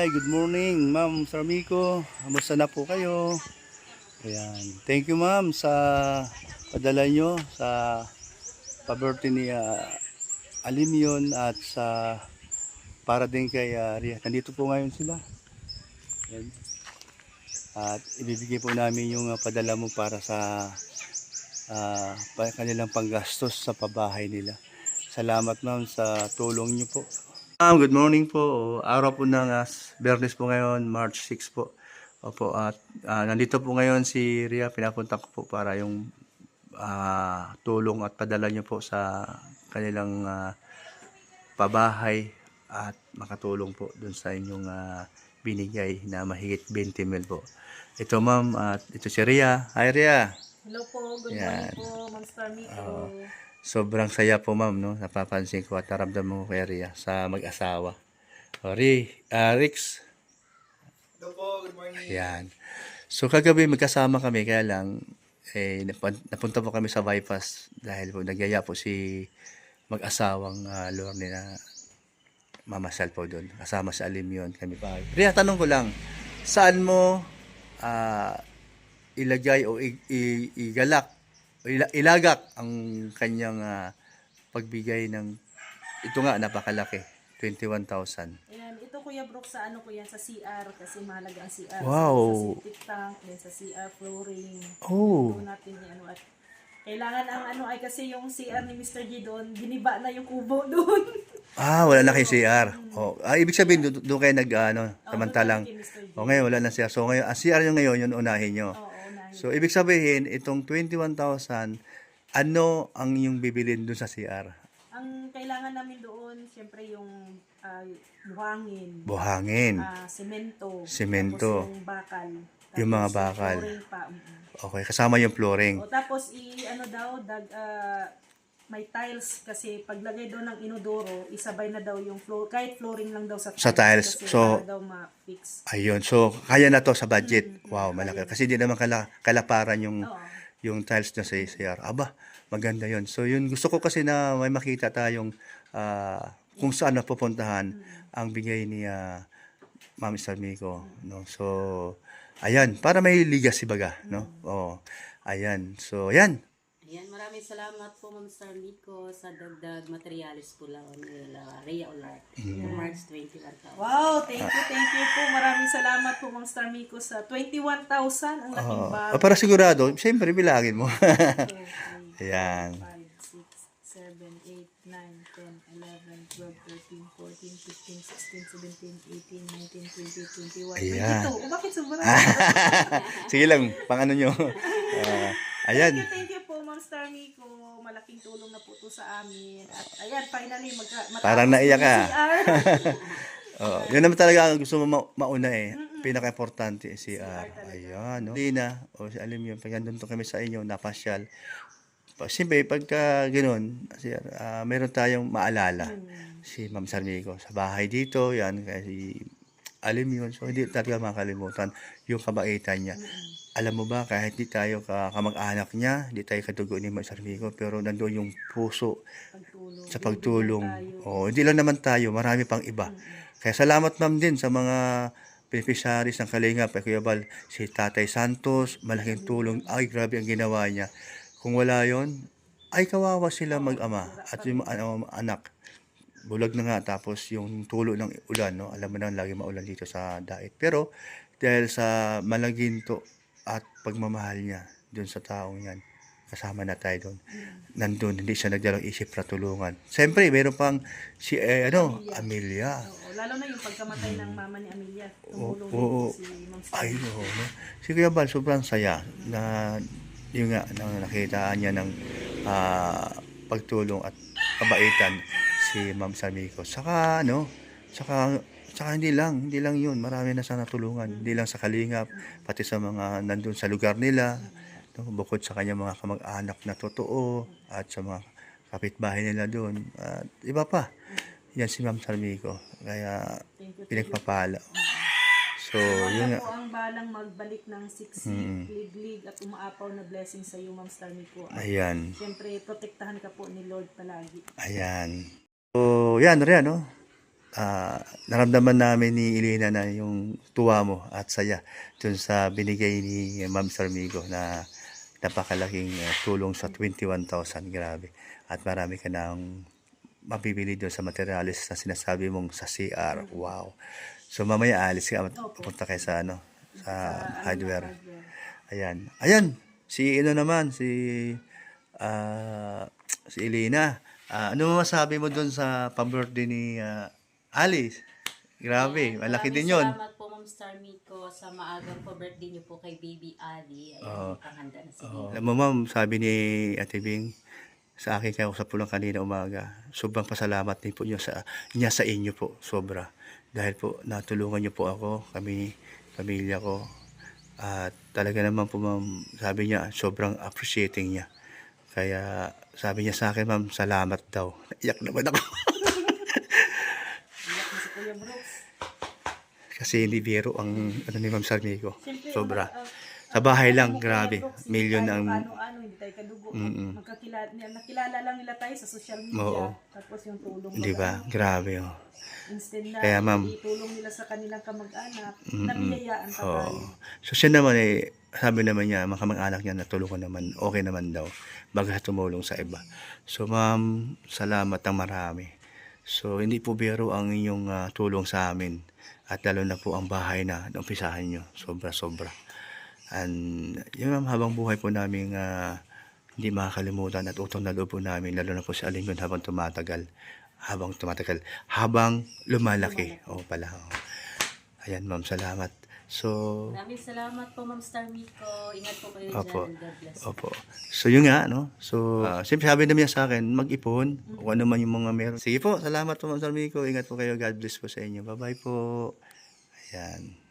Hi, good morning, Ma'am Sarmico. Kamusta na po kayo? Ayan. Thank you, Ma'am, sa padala nyo sa pa-birthday ni Alimyon at sa para din kay Ria. Nandito po ngayon sila. Ayan. At ibibigay po namin yung padala mo para sa kanilang panggastos sa pabahay nila. Salamat, Ma'am, sa tulong nyo po. Good morning po. Araw po ng Biyernes po ngayon, March 6 po. Opo, at nandito po ngayon si Ria. Pinapunta ko po para yung tulong at padala niyo po sa kanilang pabahay at makatulong po dun sa inyong binigay na mahigit 20 mil po. Ito, Ma'am, at ito si Ria. Hi, Ria. Hello po, good morning po, Ma'am Sarmico. Sobrang saya po, Ma'am, no? Napapansin ko at naramdaman mo kay Ria sa mag-asawa. Rix. Hello po, good morning. Yan. So kagabi magkasama kami, kaya lang napunta po kami sa bypass dahil po nagyaya po si mag-asawang Lorne na mamasal po doon. Kasama sa Alimyon kami pa. Ria, tanong ko lang, saan mo ilagay o ilagak ang kanyang pagbigay ng ito nga napakalaki, 21,000. Ayan, ito Kuya Brooke sa ano ko yan, sa CR kasi mahalaga ang CR. Wow. Sa septic tank, then sa CR flooring. Oh. Ito natin yung ano at kailangan ang ano ay kasi yung CR ni Mr. G doon, giniba na yung kubo doon. Wala na kay CR. Ibig sabihin doon kayo samantalang. doon kay Mr. G. Ngayon wala na CR. So ngayon, CR yung ngayon, yung unahin nyo. Oo, unahin. So ibig sabihin, itong 21,000, ano ang yung bibilin doon sa CR? Ang kailangan namin doon, siyempre yung buhangin. Buhangin. Semento. Semento. Tapos yung bakal. Yung mga Tapos bakal. flooring pa. Okay, kasama yung flooring. O, tapos ano daw, may tiles kasi paglagay daw ng inodoro, isabay na daw yung floor, kahit flooring lang daw sa tiles. Sa tiles. Kasi So, para daw ma-fix. ayun. So, kaya na to sa budget. Wow, malaki. Kasi di naman kalaparan yung Oo. yung tiles na sa CR. Aba, maganda yon. So, yun. Gusto ko kasi na may makita tayong kung saan napupuntahan ang bigay ni Ma'am Sarmico. No? So, ayan. Para may legacy baga. No? Oh, ayan. So, ayan. Ayan, maraming salamat po Ma'am Sarmico sa dagdag materialis po lang nila Rhea Olarte. March 21,000. Wow, thank you po. Maraming salamat po Ma'am Starmico sa 21,000 ang laking bag. Para sigurado, siyempre, bilangin mo. 5, Ayan. 6, 7, 8, 9, 10, 11, 12, 13, 14, 15, 16, 17, 18, 19, 20, 21, Ayan. 22. Bakit sobrang? Sige lang, pang ano nyo. Ayan. Thank you po Ma'am Starmico. Malaking tulong na po to sa amin. At ayan, finally, Parang naiyak ka. CR. Yun naman talaga ang gusto mo mauna Pinaka-importante CR. Ayan. No? Hindi na. Alam yun, pag nandun to kami sa inyo, napasyal. Siyempre, pagka gano'n, meron tayong maalala. Si Ma'am Sarmico sa bahay dito, yan, kasi alam yun. So, hindi talaga makalimutan yung kabaitan niya. Alam mo ba, kahit di tayo kamag-anak niya, di tayo kadugo ni Ma'am Sarmico, pero nandoon yung puso sa pagtulong. Hindi lang naman tayo, marami pang iba. Kaya salamat, Ma'am, din sa mga beneficiaries ng Kalingap. Kuya Bal, si Tatay Santos, malaking tulong. Ay, grabe ang ginawa niya. Kung wala yon, ay kawawa sila mag-ama at yung anak. Bulag na nga, tapos yung tulo ng ulan, no? Alam mo na, lagi maulan dito sa Dait. Pero dahil sa malaginto at pagmamahal niya doon sa taong yan, kasama na tayo doon. Nandun, hindi siya nagdalang isip na tulungan. Siyempre, meron pang si Amelia. Oo, lalo na yung pagkamatay ng mama ni Amelia. Tumulong Oo. din si Ma'am Ay, Starmico. no? Si Kuya Bal, sobrang saya na yung nga, nakita niya ng pagtulong at kabaitan si Ma'am Sarmico. Saka hindi lang yun. Marami na sana tulungan. Hindi lang sa Kalingap, pati sa mga nandun sa lugar nila. No? Bukod sa kanyang mga kamag-anak na totoo at sa mga kapitbahay nila doon. At iba pa. Yan si Ma'am Sarmico. Kaya pinagpapala. So, yun Wala nga. po ang balang magbalik ng siksik, liglig at umaapaw na blessing sa iyo, Ma'am Starmico. Ayan. Siyempre, protektahan ka po ni Lord palagi. Ayan. So, yan, Rian, no? naramdaman namin ni Elena na yung tuwa mo at saya dun sa binigay ni Ma'am Sarmigo na napakalaking tulong sa 21,000. Grabe. At marami ka nang mapibili doon sa materialis na sinasabi mong sa CR. Wow. So mamaya alis ka at pupunta kayo sa sa hardware. Ayan. Ayan. Si naman, si Elena. Ano masabi mo doon sa pa-birthday ni Alice? Grabe, malaki din yun. Salamat po, Ma'am Star Miko, sa maagang pa-birthday niyo po kay Baby Ali. Ayan, panghanda na si Baby. Alam mo ma'am, sabi ni Ate Bing, sa akin kayo sa pulang kanina umaga, sobrang pasalamat din po niya sa inyo po, sobra. Dahil po natulungan niyo po ako, kami, pamilya ko. At talaga naman po ma'am, sabi niya, sobrang appreciating niya. Kaya sabi niya sa akin, ma'am, salamat daw. Naiyak naman ako. Iyak na si Kuya Brooks. Kasi hindi biro ang ni Ma'am Sarmigo. Siyempre, Sobra. Sa bahay lang, Kuya grabe. Brooks, Million tayo ang... ano-ano, hindi tayo kadugo. Nakilala lang nila tayo sa social media. Oo. Tapos yung tulong. Di ba? Grabe. Oh. Instant na Kaya, ma'am, itulong nila sa kanilang kamag-anak. Nabiyayaan pa Oo. tayo. So siya naman sabi naman niya, mga kamag-anak niya natulungan naman, okay naman daw, bago sa tumulong sa iba. So ma'am, salamat ng marami. So hindi po biro ang inyong tulong sa amin. At lalo na po ang bahay na naumpisahan nyo. Sobra-sobra. And yun ma'am, habang buhay po namin hindi makakalimutan at utang na loob po namin, lalo na po sa Alingon habang lumalaki. Oo pala. Oh. Ayan ma'am, salamat. So, Maraming salamat po, Ma'am Star Miko. Ingat po kayo Opo. dyan. God bless. Opo. So yun nga, no? So, siyempre sabi naman niya sa akin, mag-ipon, kung ano man yung mga meron. Sige po, salamat po Ma'am Sarmico. Ingat po kayo. God bless po sa inyo. Bye-bye po. Ayan.